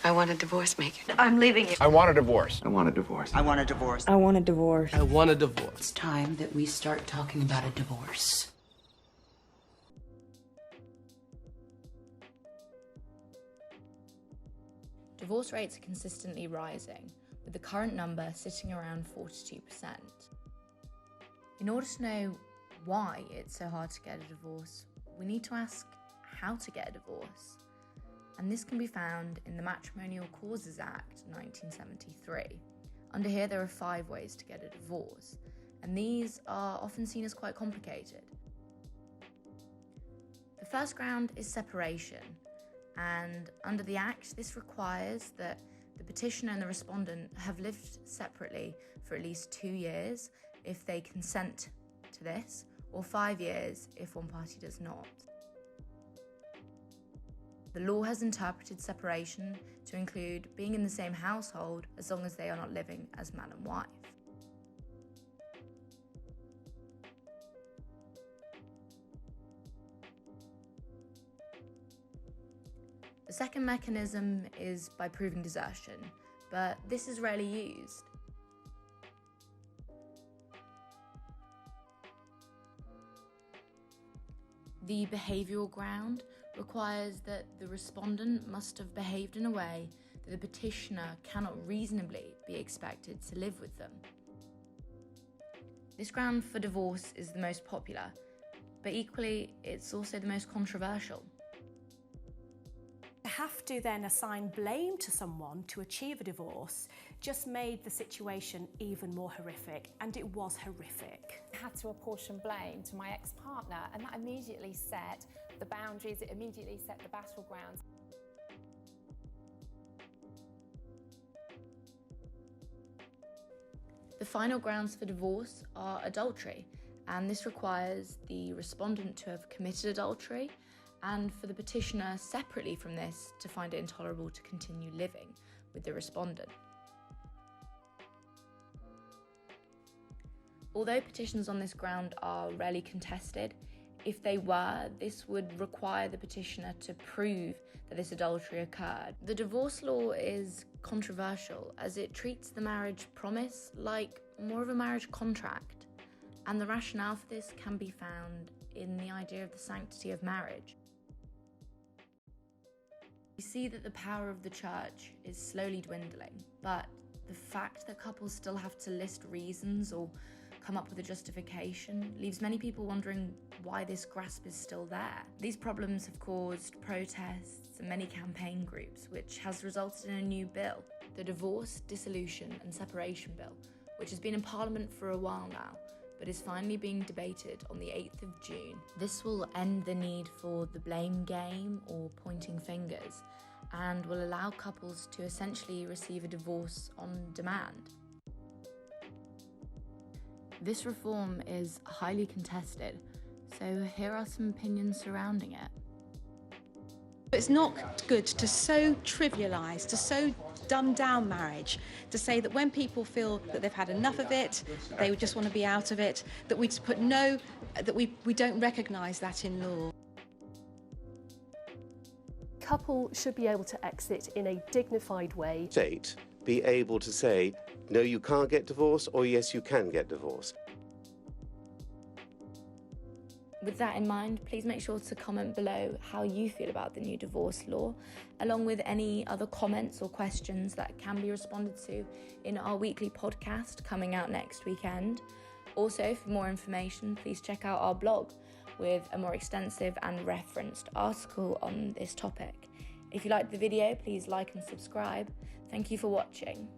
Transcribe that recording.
I want a divorce, Megan. I'm leaving you. I want a divorce. I want a divorce. I want a divorce. I want a divorce. I want a divorce. It's time that we start talking about a divorce. Divorce rates are consistently rising, with the current number sitting around 42%. In order to know why it's so hard to get a divorce, we need to ask how to get a divorce. And this can be found in the Matrimonial Causes Act 1973. Under here there are 5 ways to get a divorce, and these are often seen as quite complicated. The first ground is separation, and under the Act this requires that the petitioner and the respondent have lived separately for at least 2 years if they consent to this, or 5 years if one party does not. The law has interpreted separation to include being in the same household as long as they are not living as man and wife. The second mechanism is by proving desertion, but this is rarely used. The behavioural ground requires that the respondent must have behaved in a way that the petitioner cannot reasonably be expected to live with them. This ground for divorce is the most popular, but equally it's also the most controversial. To have to then assign blame to someone to achieve a divorce just made the situation even more horrific, and it was horrific. I had to apportion blame to my ex-partner, and that immediately set the boundaries, it immediately set the battlegrounds. The final grounds for divorce are adultery, and this requires the respondent to have committed adultery and for the petitioner separately from this to find it intolerable to continue living with the respondent. Although petitions on this ground are rarely contested, if they were, this would require the petitioner to prove that this adultery occurred. The divorce law is controversial as it treats the marriage promise like more of a marriage contract, and the rationale for this can be found in the idea of the sanctity of marriage. We see that the power of the church is slowly dwindling, but the fact that couples still have to list reasons or come up with a justification leaves many people wondering why this grasp is still there. These problems have caused protests and many campaign groups, which has resulted in a new bill, the Divorce, Dissolution and Separation Bill, which has been in Parliament for a while now, but is finally being debated on the 8th of June. This will end the need for the blame game or pointing fingers, and will allow couples to essentially receive a divorce on demand. This reform is highly contested, so here are some opinions surrounding it. It's not good to so trivialise, to so dumb down marriage, to say that when people feel that they've had enough of it, they would just want to be out of it, that we put that we don't recognise that in law. Couple should be able to exit in a dignified way. State be able to say, no, you can't get divorced, or yes, you can get divorced. With that in mind, please make sure to comment below how you feel about the new divorce law, along with any other comments or questions that can be responded to in our weekly podcast coming out next weekend. Also, for more information, please check out our blog with a more extensive and referenced article on this topic. If you liked the video, please like and subscribe. Thank you for watching.